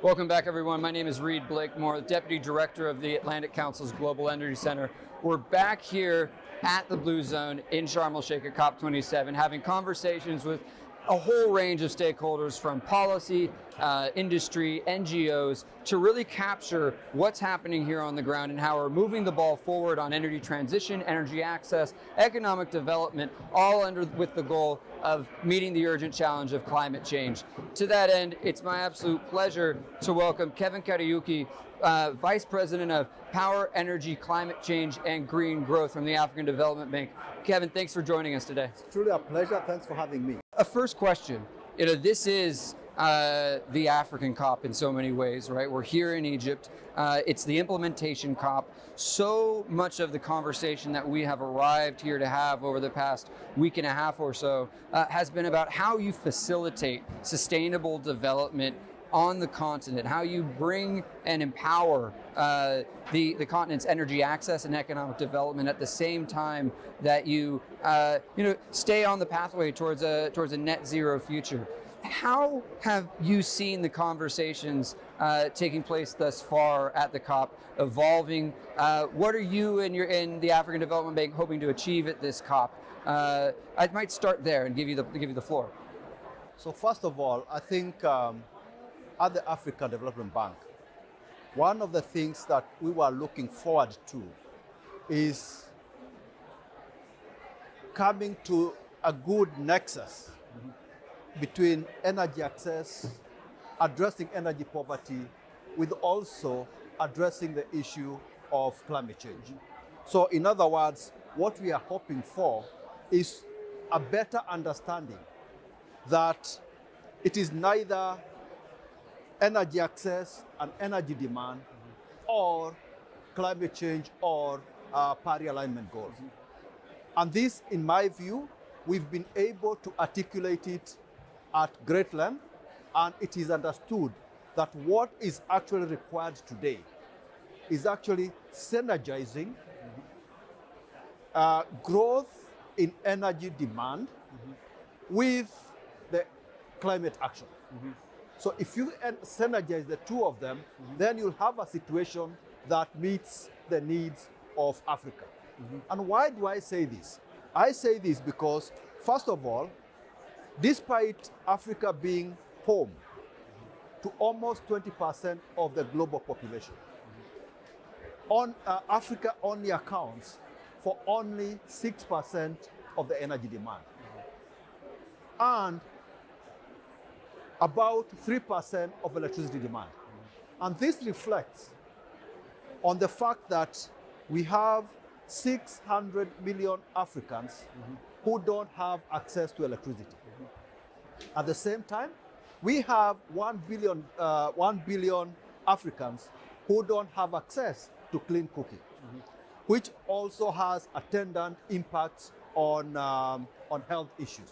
Welcome back, everyone. My name is Reed Blakemore, Deputy Director of the Atlantic Council's Global Energy Center. We're back here at the Blue Zone in Sharm el-Sheikh at COP27, having conversations with a whole range of stakeholders from policy, industry, NGOs, to really capture what's happening here on the ground and how we're moving the ball forward on energy transition, energy access, economic development, all with the goal of meeting the urgent challenge of climate change. To that end, it's my absolute pleasure to welcome Kevin Kariuki, Vice President of Power, Energy, Climate Change, and Green Growth from the African Development Bank. Kevin, thanks for joining us today. It's truly a pleasure. Thanks for having me. A first question. This is the African COP in so many ways, right? We're here in Egypt. It's the implementation COP. So much of the conversation that we have arrived here to have over the past week and a half or so has been about how you facilitate sustainable development on the continent, how you bring and empower the continent's energy access and economic development at the same time that you stay on the pathway towards a net zero future. How have you seen the conversations taking place thus far at the COP evolving? What are you and the African Development Bank hoping to achieve at this COP? I might start there and give you the floor. So first of all, I think at the African Development Bank, one of the things that we were looking forward to is coming to a good nexus between energy access, addressing energy poverty, with also addressing the issue of climate change. So in other words, what we are hoping for is a better understanding that it is neither energy access and energy demand or climate change or Paris alignment goals. And this, in my view, we've been able to articulate it at great length, and it is understood that what is actually required today is actually synergizing growth in energy demand with the climate action. So if you synergize the two of them, then you'll have a situation that meets the needs of Africa. And why do I say this? I say this because, first of all, despite Africa being home to almost 20% of the global population, Africa only accounts for only 6% of the energy demand. And about 3% of electricity demand. And this reflects on the fact that we have 600 million Africans who don't have access to electricity. At the same time, we have 1 billion Africans who don't have access to clean cooking, which also has attendant impacts on health issues.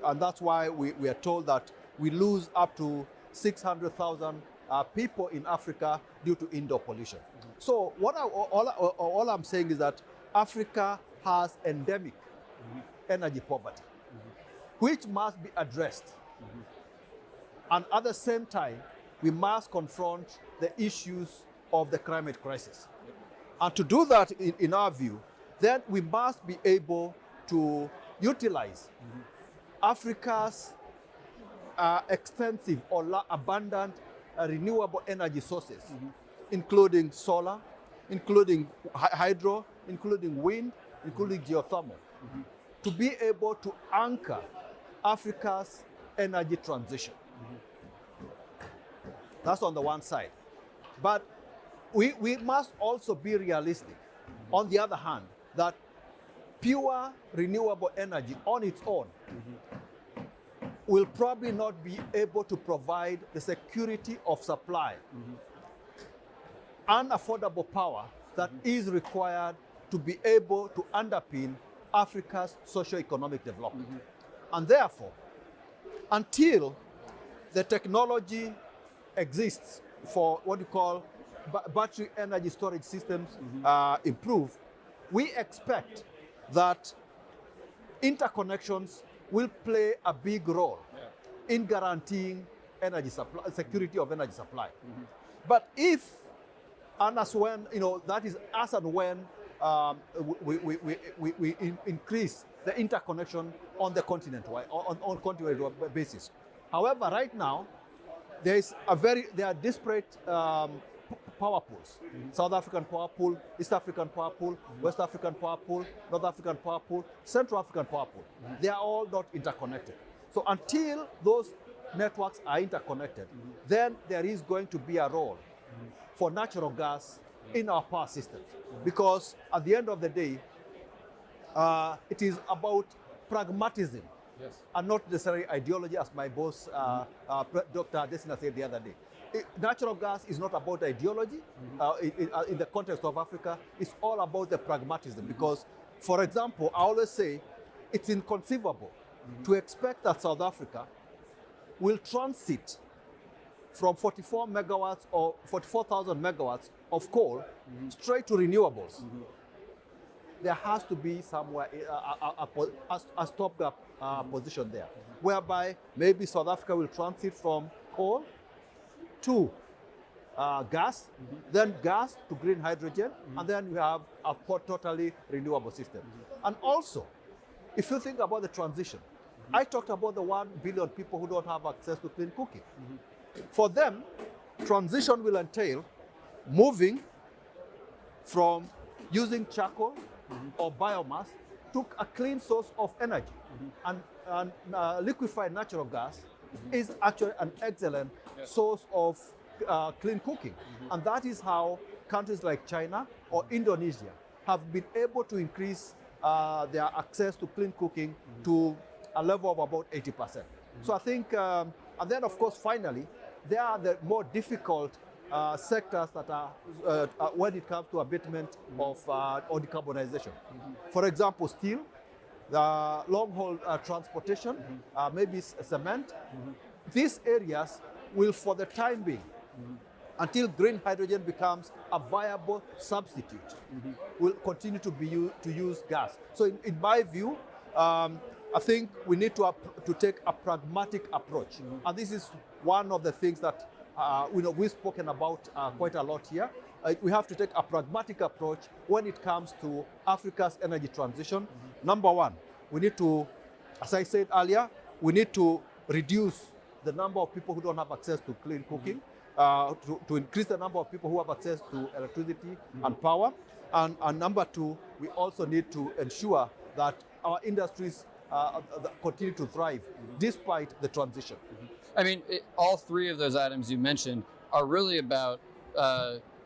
And that's why we are told that we lose up to 600,000 people in Africa due to indoor pollution. So all I'm saying is that Africa has endemic energy poverty, which must be addressed. And at the same time, we must confront the issues of the climate crisis. And to do that, in our view, then we must be able to utilize Africa's extensive or abundant renewable energy sources, including solar, including hydro, including wind, including geothermal, to be able to anchor Africa's energy transition. That's on the one side. But we must also be realistic, on the other hand, that pure renewable energy on its own will probably not be able to provide the security of supply and affordable power that is required to be able to underpin Africa's socio-economic development. And therefore, until the technology exists for what you call battery energy storage systems improve, we expect that interconnections will play a big role in guaranteeing energy supply, security of energy supply. But if and as when, that is as and when we increase the interconnection on the continent, on continent basis. However, right now, there are disparate power pools. South African power pool, East African power pool, West African power pool, North African power pool, Central African power pool. They are all not interconnected. So until those networks are interconnected, then there is going to be a role for natural gas in our power systems. Because at the end of the day, it is about pragmatism, and not necessarily ideology, as my boss, Dr. Desina, said the other day. Natural gas is not about ideology. In the context of Africa, it's all about the pragmatism. Because, for example, I always say it's inconceivable to expect that South Africa will transit from 44 megawatts or 44,000 megawatts of coal straight to renewables. There has to be somewhere a stopgap position there, whereby maybe South Africa will transit from coal to gas, then gas to green hydrogen, and then we have a totally renewable system. And also, if you think about the transition, I talked about the 1 billion people who don't have access to clean cooking. For them, transition will entail moving from using charcoal or biomass to a clean source of energy. And liquefied natural gas is actually an excellent source of clean cooking. And that is how countries like China or Indonesia have been able to increase their access to clean cooking to a level of about 80%. So I think, and then of course, finally, there are the more difficult sectors that are when it comes to abatement of or decarbonization. For example, steel, the long-haul transportation, maybe cement. These areas will, for the time being, until green hydrogen becomes a viable substitute, will continue to use gas. So in my view, I think we need to take a pragmatic approach. And this is one of the things that we've spoken about quite a lot here. We have to take a pragmatic approach when it comes to Africa's energy transition. Number one, we need to, as I said earlier, we need to reduce the number of people who don't have access to clean cooking, to increase the number of people who have access to electricity and power. And number two, we also need to ensure that our industries continue to thrive despite the transition. I mean, all three of those items you mentioned are really about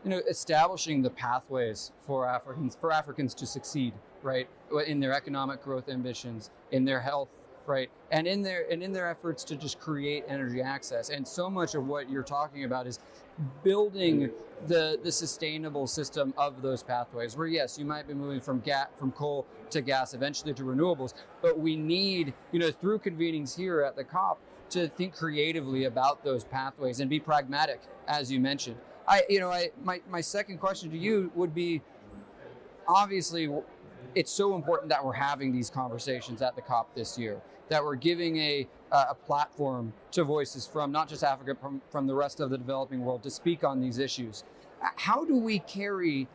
establishing the pathways for Africans to succeed, right, in their economic growth ambitions, in their health, right, and in their efforts to just create energy access. And so much of what you're talking about is building the sustainable system of those pathways, where yes, you might be moving from coal to gas, eventually to renewables, but we need, through convenings here at the COP, to think creatively about those pathways and be pragmatic, as you mentioned. My second question to you would be, obviously, it's so important that we're having these conversations at the COP this year, that we're giving a platform to voices from not just Africa, from the rest of the developing world to speak on these issues. How do we carry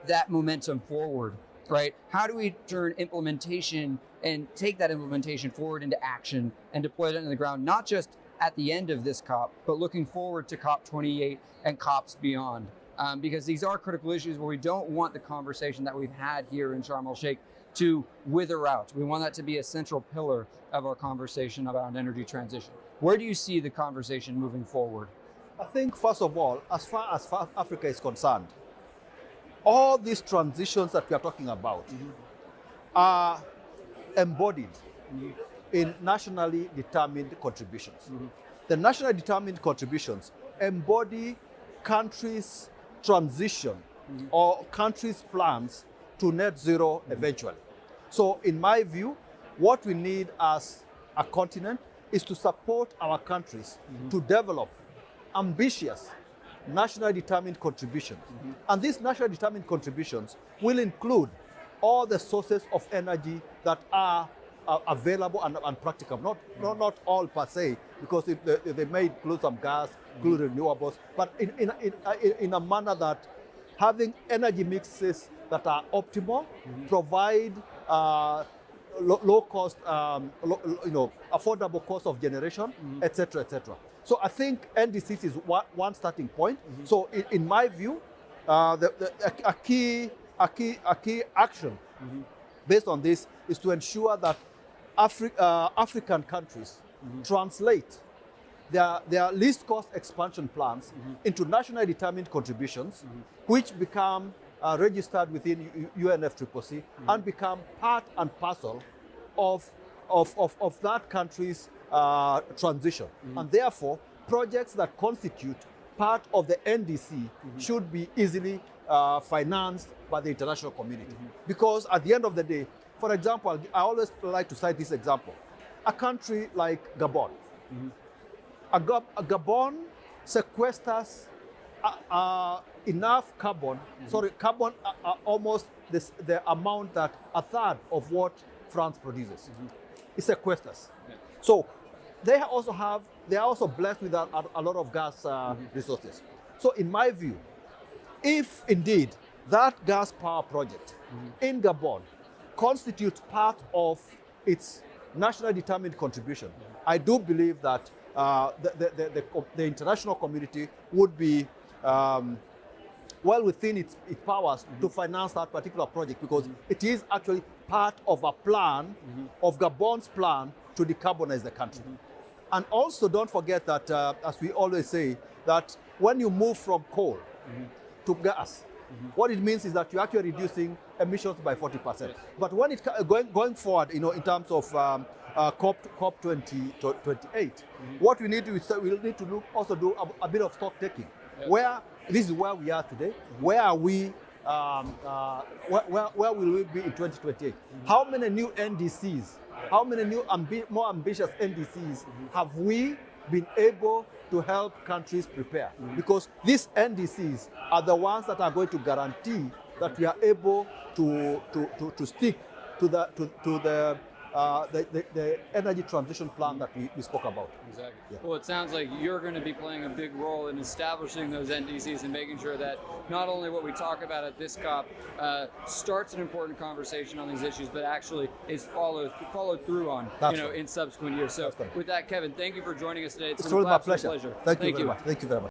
that momentum forward, right? How do we turn implementation and take that implementation forward into action and deploy it into the ground, not just at the end of this COP, but looking forward to COP28 and COPs beyond? Because these are critical issues where we don't want the conversation that we've had here in Sharm el-Sheikh to wither out. We want that to be a central pillar of our conversation about energy transition. Where do you see the conversation moving forward? I think, first of all, as far as Africa is concerned, all these transitions that we are talking about are embodied in nationally determined contributions. The nationally determined contributions embody countries' transition or countries' plans to net zero eventually. So in my view, what we need as a continent is to support our countries to develop ambitious nationally determined contributions. And these nationally determined contributions will include all the sources of energy that are available and practicable. Not all per se, because they may include some gas, include renewables, but in a manner that having energy mixes that are optimal, provide low cost, affordable cost of generation, etc., etc. So I think NDCs is one starting point. So in my view, a key action based on this is to ensure that African countries translate their least cost expansion plans into nationally determined contributions, which become registered within UNFCCC and become part and parcel of that country's transition. And therefore, projects that constitute part of the NDC should be easily financed by the international community. Because at the end of the day, for example, I always like to cite this example. A country like Gabon. Gabon sequesters enough carbon, almost the amount that a third of what France produces. It sequesters. Yeah. So they are also blessed with a lot of gas resources. So in my view, if indeed that gas power project in Gabon constitutes part of its nationally determined contribution, I do believe that the international community would be well within its powers to finance that particular project, because it is actually part of a plan, of Gabon's plan to decarbonize the country. And also don't forget that, as we always say, that when you move from coal to gas, what it means is that you're actually reducing emissions by 40%. Yes. But when it going forward, in terms of COP 28, what we need to do also do a bit of stock taking. Yep. Where this is where we are today. Where are we? Where will we be in 2028? How many new NDCs? How many new more ambitious NDCs have we been able to help countries prepare? Because these NDCs are the ones that are going to guarantee that we are able to stick to the energy transition plan that we spoke about. Exactly. Yeah. Well, it sounds like you're going to be playing a big role in establishing those NDCs and making sure that not only what we talk about at this COP starts an important conversation on these issues, but actually is followed through on, in subsequent years. So with that, Kevin, thank you for joining us today. It's been really a pleasure. pleasure. Thank you very much. Thank you very much.